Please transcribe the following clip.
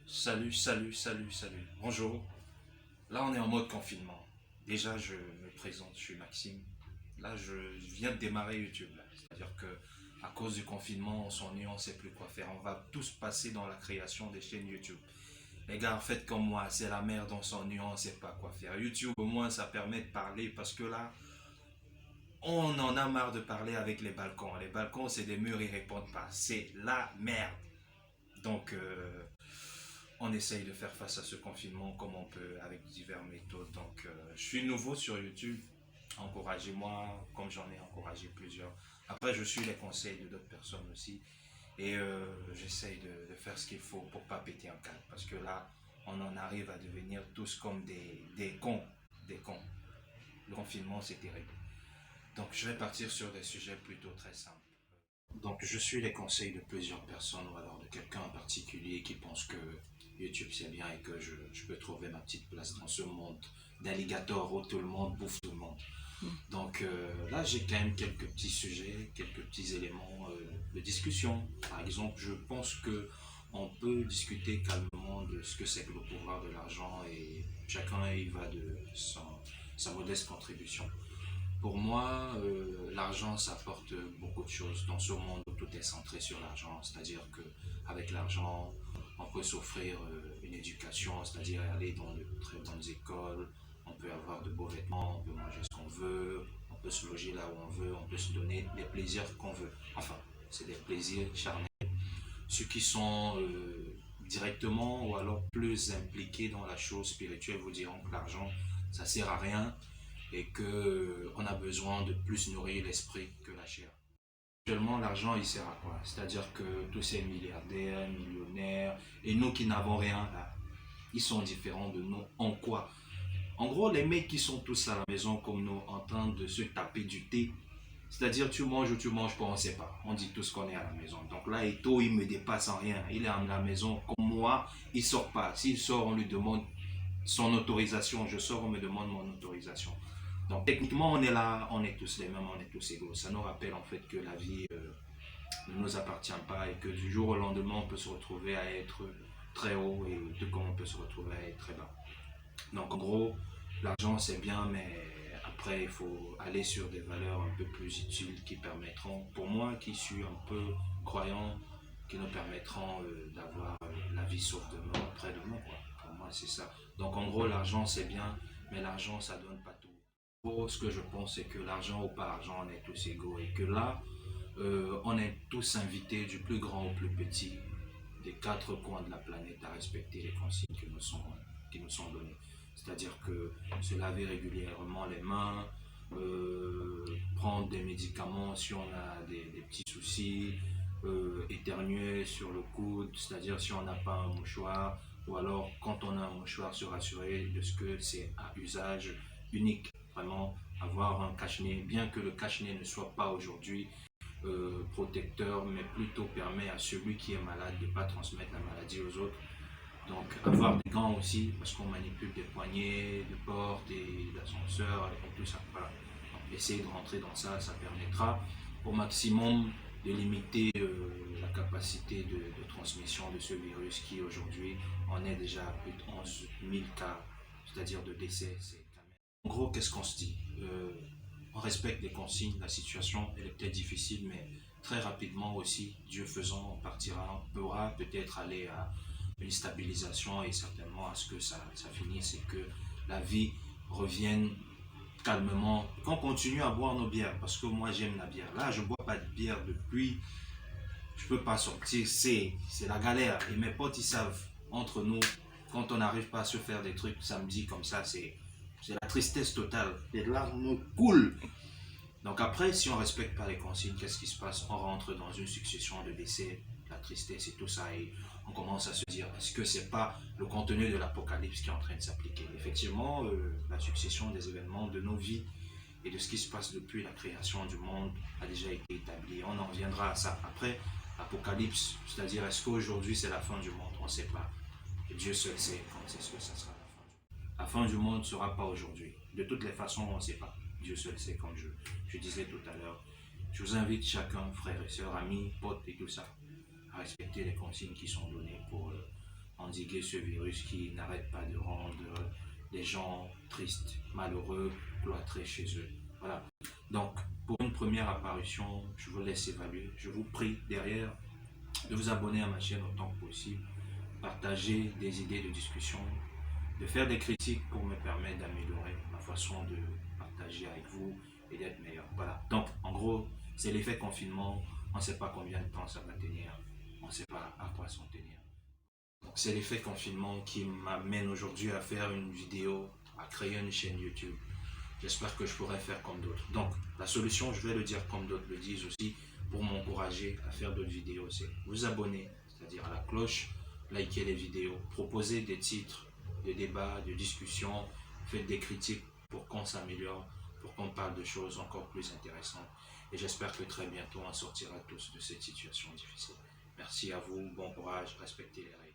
Salut, salut, salut, salut. Bonjour. Là, on est en mode confinement. Déjà, je me présente, je suis Maxime. Là, je viens de démarrer YouTube. C'est-à-dire que à cause du confinement, on s'ennuie, on ne sait plus quoi faire. On va tous passer dans la création des chaînes YouTube. Les gars, faites comme moi, c'est la merde, on s'ennuie, on ne sait pas quoi faire. YouTube, au moins, ça permet de parler parce que là, on en a marre de parler avec les balcons. Les balcons, c'est des murs, ils répondent pas. C'est la merde. Donc, on essaye de faire face à ce confinement comme on peut avec diverses méthodes. Donc, je suis nouveau sur YouTube. Encouragez-moi comme j'en ai encouragé plusieurs. Après, je suis les conseils de d'autres personnes aussi. Et j'essaye de faire ce qu'il faut pour pas péter un câble. Parce que là, on en arrive à devenir tous comme des cons. Des cons. Le confinement, c'est terrible. Donc, je vais partir sur des sujets plutôt très simples. Donc, je suis les conseils de plusieurs personnes ou alors de quelqu'un en particulier qui pense que YouTube c'est bien et que je peux trouver ma petite place dans ce monde d'alligator où tout le monde bouffe tout le monde. Donc là, j'ai quand même quelques petits sujets, quelques petits éléments de discussion. Par exemple, je pense que on peut discuter calmement de ce que c'est que le pouvoir de l'argent et chacun y va de sa modeste contribution. Pour moi, l'argent, ça apporte beaucoup de choses dans ce monde où tout est centré sur l'argent. C'est-à-dire qu'avec l'argent, on peut s'offrir une éducation, c'est-à-dire aller dans de très bonnes écoles, on peut avoir de beaux vêtements, on peut manger ce qu'on veut, on peut se loger là où on veut, on peut se donner les plaisirs qu'on veut. Enfin, c'est des plaisirs charnels. Ceux qui sont directement ou alors plus impliqués dans la chose spirituelle vous diront que l'argent, ça sert à rien et que on a besoin de plus nourrir l'esprit que la chair. Actuellement, l'argent, il sert à quoi? C'est-à-dire que tous ces milliardaires, millionnaires, et nous qui n'avons rien, là, ils sont différents de nous en quoi? En gros, les mecs qui sont tous à la maison comme nous, en train de se taper du thé, c'est-à-dire tu manges ou tu manges pas, on ne sait pas. On dit tous qu'on est à la maison. Donc là, Eto, il me dépasse en rien. Il est à la maison comme moi, il sort pas. S'il sort, on lui demande son autorisation. Je sors, on me demande mon autorisation. Donc techniquement, on est là, on est tous les mêmes, on est tous égaux. Ça nous rappelle en fait que la vie ne nous appartient pas et que du jour au lendemain, on peut se retrouver à être très haut et tout comme on peut se retrouver à être très bas. Donc en gros, l'argent c'est bien, mais après il faut aller sur des valeurs un peu plus utiles qui permettront, pour moi qui suis un peu croyant, qui nous permettront d'avoir la vie sauve demain près de nous. Quoi. Pour moi c'est ça. Donc en gros, l'argent c'est bien, mais l'argent ça donne pas tout. Pour ce que je pense, c'est que l'argent ou pas argent, on est tous égaux et que là, on est tous invités du plus grand au plus petit, des quatre coins de la planète à respecter les consignes qui nous sont données. C'est-à-dire que se laver régulièrement les mains, prendre des médicaments si on a des petits soucis, éternuer sur le coude, c'est-à-dire si on n'a pas un mouchoir, ou alors quand on a un mouchoir, se rassurer de ce que c'est à usage unique. Vraiment avoir un cache-nez, bien que le cache-nez ne soit pas aujourd'hui protecteur, mais plutôt permet à celui qui est malade de ne pas transmettre la maladie aux autres. Donc avoir des gants aussi, parce qu'on manipule des poignées de porte et d'ascenseur et tout ça. Voilà. Donc essayer de rentrer dans ça, ça permettra au maximum de limiter la capacité de transmission de ce virus qui aujourd'hui en est déjà à plus de 11 000 cas, c'est-à-dire de décès. En gros, qu'est-ce qu'on se dit on respecte les consignes, la situation elle est peut-être difficile, mais très rapidement aussi, Dieu faisant, on partira, on pourra peut-être aller à une stabilisation et certainement à ce que ça finisse et que la vie revienne calmement, qu'on continue à boire nos bières, parce que moi j'aime la bière. Là, je ne bois pas de bière depuis, je ne peux pas sortir, c'est la galère. Et mes potes, ils savent, entre nous, quand on n'arrive pas à se faire des trucs samedi comme ça, c'est la tristesse totale. Les larmes coulent. Donc après, si on ne respecte pas les consignes, qu'est-ce qui se passe? On rentre dans une succession de décès, la tristesse et tout ça, et on commence à se dire, est-ce que c'est pas le contenu de l'Apocalypse qui est en train de s'appliquer? Effectivement, la succession des événements de nos vies et de ce qui se passe depuis la création du monde a déjà été établie. On en reviendra à ça après. Apocalypse, c'est-à-dire est-ce qu'aujourd'hui c'est la fin du monde? On ne sait pas. Et Dieu seul sait quand c'est ce que ça sera la fin du monde. La fin du monde ne sera pas aujourd'hui. De toutes les façons, on ne sait pas. Dieu seul sait, comme je disais tout à l'heure. Je vous invite chacun, frères et sœurs, amis, potes et tout ça, à respecter les consignes qui sont données pour en endiguer ce virus qui n'arrête pas de rendre les gens tristes, malheureux, cloîtrés chez eux. Voilà. Donc, pour une première apparition, je vous laisse évaluer. Je vous prie derrière de vous abonner à ma chaîne autant que possible, partager des idées de discussion, de faire des critiques pour me permettre d'améliorer ma façon de partager avec vous et d'être meilleur. Voilà. Donc, en gros, c'est l'effet confinement. On ne sait pas combien de temps ça va tenir. On ne sait pas à quoi s'en tenir. Donc, c'est l'effet confinement qui m'amène aujourd'hui à faire une vidéo, à créer une chaîne YouTube. J'espère que je pourrai faire comme d'autres. Donc, la solution, je vais le dire comme d'autres le disent aussi, pour m'encourager à faire d'autres vidéos, c'est vous abonner, c'est-à-dire à la cloche, liker les vidéos, proposer des titres de débats, de discussions, faites des critiques pour qu'on s'améliore, pour qu'on parle de choses encore plus intéressantes. Et j'espère que très bientôt, on sortira tous de cette situation difficile. Merci à vous, bon courage, respectez les règles.